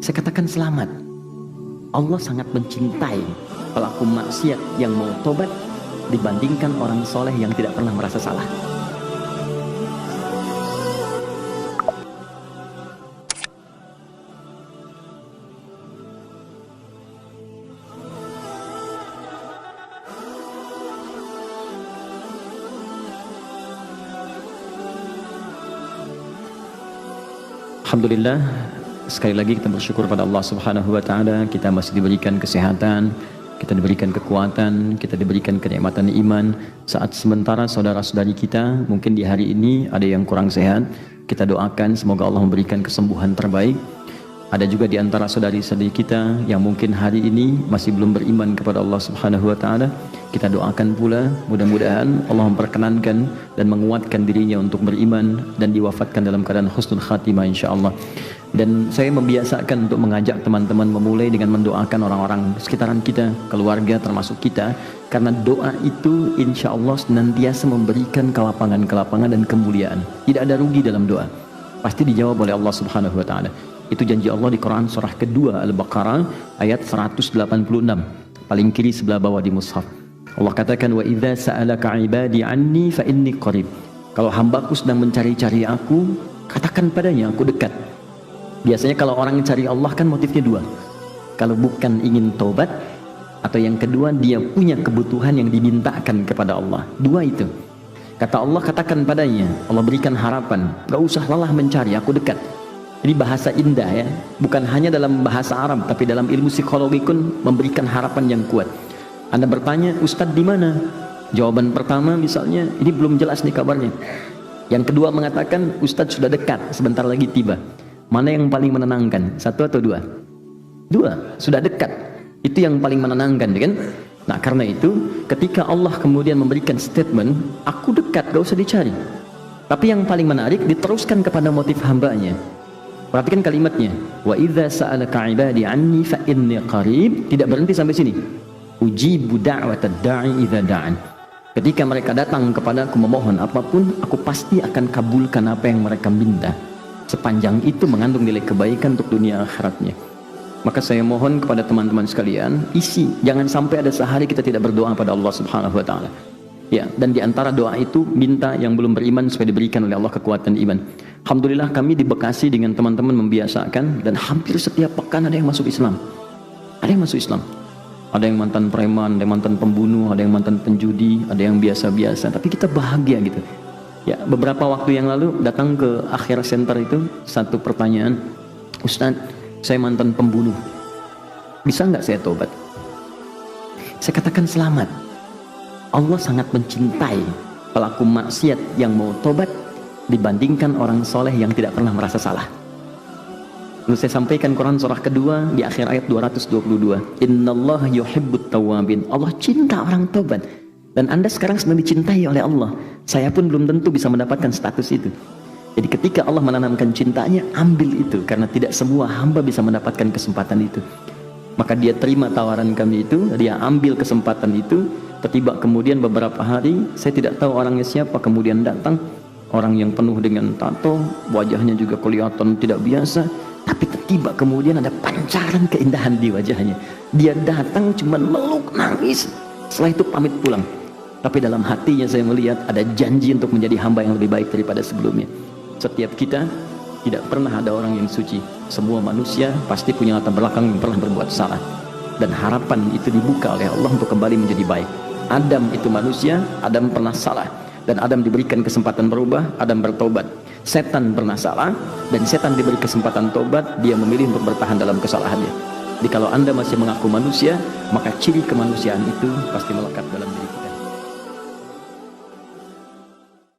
Saya katakan selamat. Allah sangat mencintai pelaku maksiat yang mau tobat dibandingkan orang soleh yang tidak pernah merasa salah. Alhamdulillah, sekali lagi kita bersyukur pada Allah Subhanahu wa taala, kita masih diberikan kesehatan, kita diberikan kekuatan, kita diberikan kenikmatan iman. Saat sementara saudara-saudari kita mungkin di hari ini ada yang kurang sehat, kita doakan semoga Allah memberikan kesembuhan terbaik. Ada juga di antara saudari-saudari kita yang mungkin hari ini masih belum beriman kepada Allah Subhanahu wa taala. Kita doakan pula mudah-mudahan Allah memperkenankan dan menguatkan dirinya untuk beriman dan diwafatkan dalam keadaan husnul khatimah insyaallah. Dan saya membiasakan untuk mengajak teman-teman memulai dengan mendoakan orang-orang sekitaran kita, keluarga termasuk kita, karena doa itu insyaallah senantiasa memberikan kelapangan-kelapangan dan kemuliaan. Tidak ada rugi dalam doa. Pasti dijawab oleh Allah Subhanahu wa taala. Itu janji Allah di Quran surah kedua Al-Baqarah ayat 186, paling kiri sebelah bawah di mushaf. Allah katakan, wa idza sa'alaka 'ibadi 'anni fa inni qarib. Kalau hambaku sedang mencari-cari aku, katakan padanya aku dekat. Biasanya kalau orang cari Allah kan motifnya dua. Kalau bukan ingin taubat, atau yang kedua dia punya kebutuhan yang dimintakan kepada Allah. Dua itu. Kata Allah, katakan padanya, Allah berikan harapan, gak usah lelah mencari, aku dekat. Ini bahasa indah ya, bukan hanya dalam bahasa Arab, tapi dalam ilmu psikologi pun memberikan harapan yang kuat. Anda bertanya, Ustadz di mana? Jawaban pertama misalnya, ini belum jelas nih kabarnya. Yang kedua mengatakan, Ustadz sudah dekat, sebentar lagi tiba. Mana yang paling menenangkan? Satu atau dua? Dua, sudah dekat. Itu yang paling menenangkan, kan? Nah karena itu, ketika Allah kemudian memberikan statement, aku dekat, gak usah dicari. Tapi yang paling menarik, diteruskan kepada motif hambanya. Perhatikan kalimatnya, wa idza sa'alaka 'ibadi 'anni fa inni qarib. Tidak berhenti sampai sini. Ujibu da'watad da'i idza da'an. Ketika mereka datang kepadaku memohon apapun, aku pasti akan kabulkan apa yang mereka minta. Sepanjang itu mengandung nilai kebaikan untuk dunia akhiratnya. Maka saya mohon kepada teman-teman sekalian, isi, jangan sampai ada sehari kita tidak berdoa pada Allah Subhanahu wa taala. Ya, dan di antara doa itu minta yang belum beriman supaya diberikan oleh Allah kekuatan iman. Alhamdulillah kami di Bekasi dengan teman-teman membiasakan, dan hampir setiap pekan ada yang masuk Islam. Ada yang masuk Islam. Ada yang mantan preman, ada yang mantan pembunuh, ada yang mantan penjudi, ada yang biasa-biasa. Tapi kita bahagia gitu. Ya, beberapa waktu yang lalu datang ke Akhir Center itu satu pertanyaan, Ustadz, saya mantan pembunuh, bisa nggak saya tobat? Saya katakan selamat. Allah sangat mencintai pelaku maksiat yang mau tobat dibandingkan orang soleh yang tidak pernah merasa salah. Lalu saya sampaikan Quran surah kedua di akhir ayat 222. Innallaha yuhibbut tawwabin. Allah cinta orang tobat. Dan Anda sekarang sedang dicintai oleh Allah. Saya pun belum tentu bisa mendapatkan status itu. Jadi ketika Allah menanamkan cintanya, ambil itu. Karena tidak semua hamba bisa mendapatkan kesempatan itu. Maka dia terima tawaran kami itu, dia ambil kesempatan itu. Tiba kemudian beberapa hari, saya tidak tahu orangnya siapa, kemudian datang. Orang yang penuh dengan tato, wajahnya juga kelihatan tidak biasa. Tapi tiba kemudian ada pancaran keindahan di wajahnya. Dia datang cuma meluk, nangis. Setelah itu pamit pulang. Tapi dalam hatinya saya melihat ada janji untuk menjadi hamba yang lebih baik daripada sebelumnya. Setiap kita tidak pernah ada orang yang suci. Semua manusia pasti punya latar belakang yang pernah berbuat salah. Dan harapan itu dibuka oleh Allah untuk kembali menjadi baik. Adam itu manusia, Adam pernah salah. Dan Adam diberikan kesempatan berubah, Adam bertobat. Setan pernah salah, dan setan diberi kesempatan tobat, dia memilih untuk bertahan dalam kesalahannya. Jadi kalau Anda masih mengaku manusia, maka ciri kemanusiaan itu pasti melekat dalam diri kita.